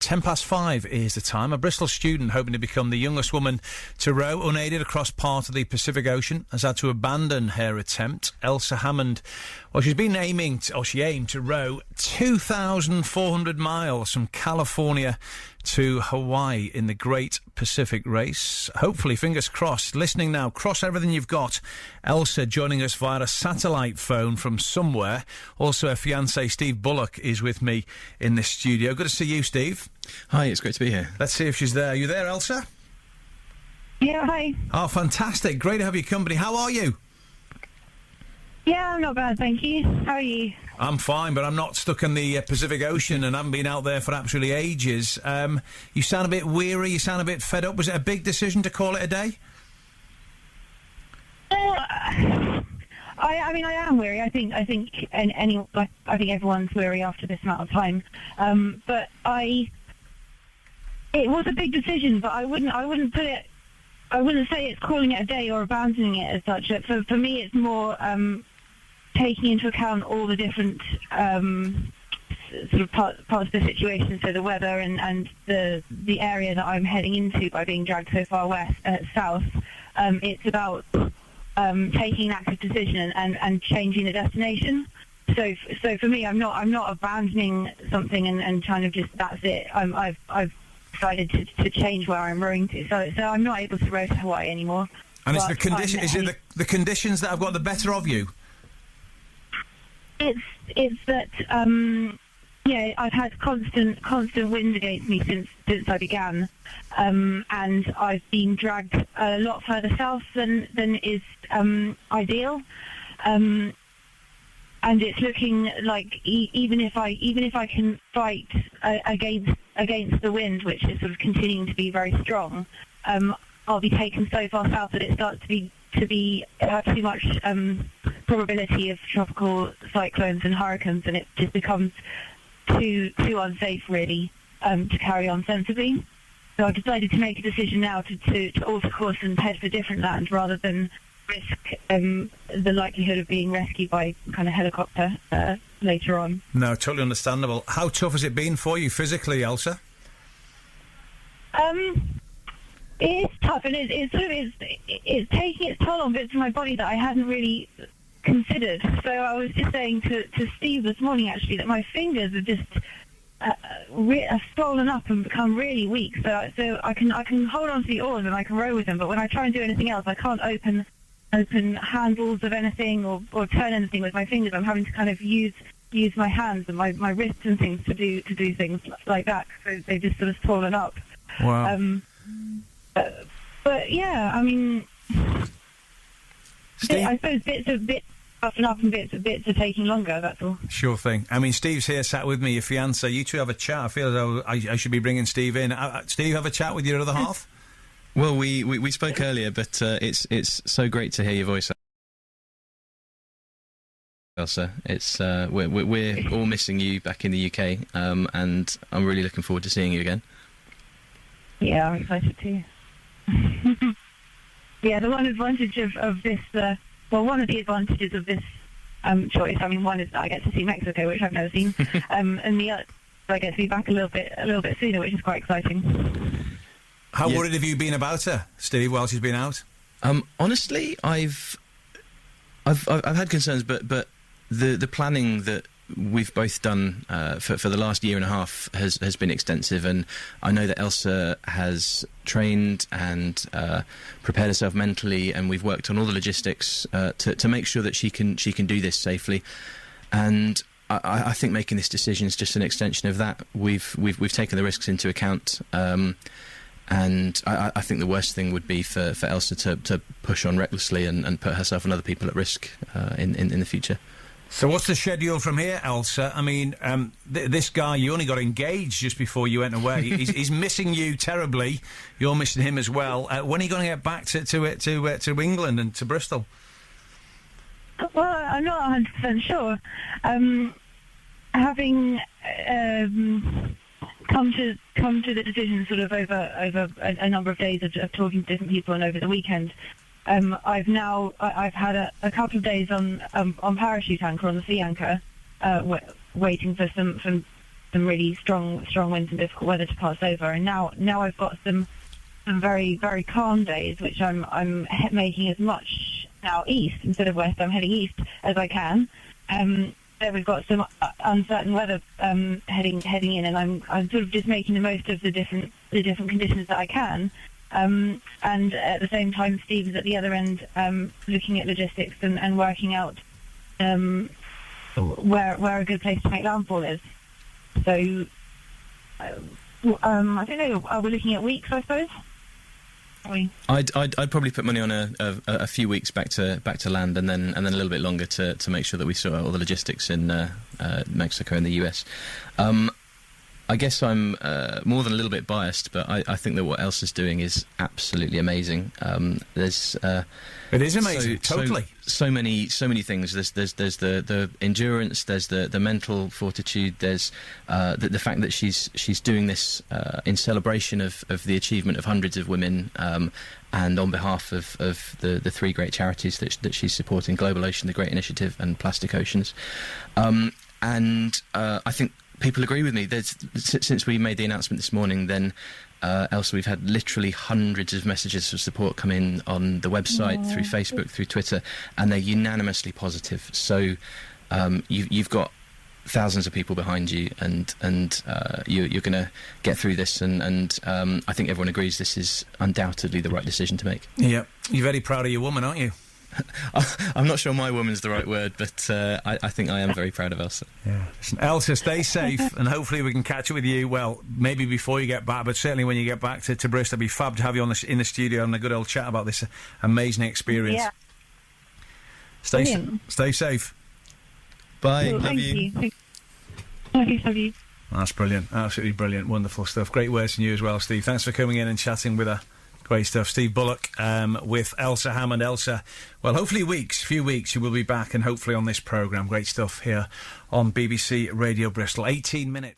5:10 is the time. A Bristol student hoping to become the youngest woman to row unaided across part of the Pacific Ocean has had to abandon her attempt. Elsa Hammond, well, she aimed to row 2,400 miles from California to Hawaii in the Great Pacific Race. Hopefully, fingers crossed. Listening now, cross everything you've got. Elsa joining us via a satellite phone from somewhere. Also, her fiancé, Steve Bullock, is with me in the studio. Good to see you, Steve. Hi, it's great to be here. Let's see if she's there. Are you there, Elsa? Yeah, hi. Oh, fantastic. Great to have your company. How are you? Yeah, I'm not bad, thank you. How are you? I'm fine, but I'm not stuck in the Pacific Ocean and haven't been out there for absolutely ages. You sound a bit weary, you sound a bit fed up. Was it a big decision to call it a day? I mean, I am weary. I think everyone's weary after this amount of time. But it was a big decision, but I wouldn't say it's calling it a day or abandoning it as such. For me, it's more taking into account all the different sort of parts of the situation, so the weather and the area that I'm heading into by being dragged so far south. It's about taking an active decision and changing the destination. So for me, I'm not abandoning something and kind of just that's it. I've decided to change where I'm rowing to. So I'm not able to row to Hawaii anymore. And it's the condition. Is it the conditions that have got the better of you? It's that I've had constant wind against me since I began, and I've been dragged a lot further south than is ideal, and it's looking like even if I can fight against the wind, which is sort of continuing to be very strong, I'll be taken so far south that it starts to have too much probability of tropical cyclones and hurricanes, and it just becomes too unsafe really to carry on sensibly. So I've decided to make a decision now to alter course and head for different land rather than risk the likelihood of being rescued by kind of helicopter later on. No, totally understandable. How tough has it been for you physically, Elsa? It's tough, and it's taking its toll on bits of my body that I hadn't really considered. So I was just saying to Steve this morning, actually, that my fingers are just have swollen up and become really weak. So I can hold on to the oars and I can row with them, but when I try and do anything else, I can't open handles of anything or turn anything with my fingers. I'm having to kind of use my hands and my wrists and things to do things like that. So they've just sort of swollen up. Wow. But yeah, I mean, Steve? I suppose bits up and bits are taking longer, that's all. Sure thing. I mean, Steve's here, sat with me, your fiancé. You two have a chat. I feel as though I should be bringing Steve in. Steve, have a chat with your other half? Well, we spoke earlier, but it's so great to hear your voice, Elsa. It's we're all missing you back in the UK, and I'm really looking forward to seeing you again. Yeah, I'm excited too. Yeah, the one advantage of this, one of the advantages of this choice, I mean, one is that I get to see Mexico, which I've never seen, and the other, I get to be back a little bit sooner, which is quite exciting. How worried have you been about her, Steve, while she's been out? Honestly, I've had concerns, but the planning that we've both done for the last year and a half has been extensive, and I know that Elsa has trained and prepared herself mentally, and we've worked on all the logistics to make sure that she can do this safely. And I think making this decision is just an extension of that. We've taken the risks into account, and I think the worst thing would be for Elsa to push on recklessly and put herself and other people at risk in the future. So what's the schedule from here, Elsa? I mean, this guy, you only got engaged just before you went away. He's missing you terribly. You're missing him as well. When are you going to get back to England and to Bristol? Well, I'm not 100% sure. Having come to the decision sort of over a number of days of talking to different people and over the weekend, I've had a couple of days on parachute anchor, on the sea anchor, waiting for some really strong winds and difficult weather to pass over. And now I've got some very, very calm days, which I'm making as much now east instead of west. I'm heading east as I can. So we've got some uncertain weather heading in, and I'm sort of just making the most of the different conditions that I can. And at the same time, Steve is at the other end, looking at logistics and working out where a good place to make landfall is. So I don't know. Are we looking at weeks, I suppose? I'd probably put money on a few weeks back to land, and then a little bit longer to make sure that we sort out all the logistics in Mexico and the US. I guess I'm more than a little bit biased, but I think that what Elsa's doing is absolutely amazing. It is amazing, totally. So many things. There's the endurance. There's the mental fortitude. There's the fact that she's doing this in celebration of the achievement of hundreds of women, and on behalf of the three great charities that she's supporting: Global Ocean, the Great Initiative, and Plastic Oceans. And I think people agree with me. Since we made the announcement this morning, then Elsa, we've had literally hundreds of messages of support come in on the website, through Facebook, through Twitter, and they're unanimously positive. So you've got thousands of people behind you, and you're going to get through this. And I think everyone agrees this is undoubtedly the right decision to make. Yeah, you're very proud of your woman, aren't you? I'm not sure my woman's the right word, but I think I am very proud of Elsa. Yeah. Listen, Elsa, stay safe, and hopefully we can catch up with you, well, maybe before you get back, but certainly when you get back to Bristol. It'd be fab to have you in the studio and a good old chat about this amazing experience. Yeah. Stay safe. Bye. Cool, Love you. Love you. That's brilliant. Absolutely brilliant. Wonderful stuff. Great words from you as well, Steve. Thanks for coming in and chatting with her. Great stuff. Steve Bullock with Elsa Hammond. Elsa, well, hopefully few weeks, you will be back, and hopefully on this programme. Great stuff here on BBC Radio Bristol. 18 minutes.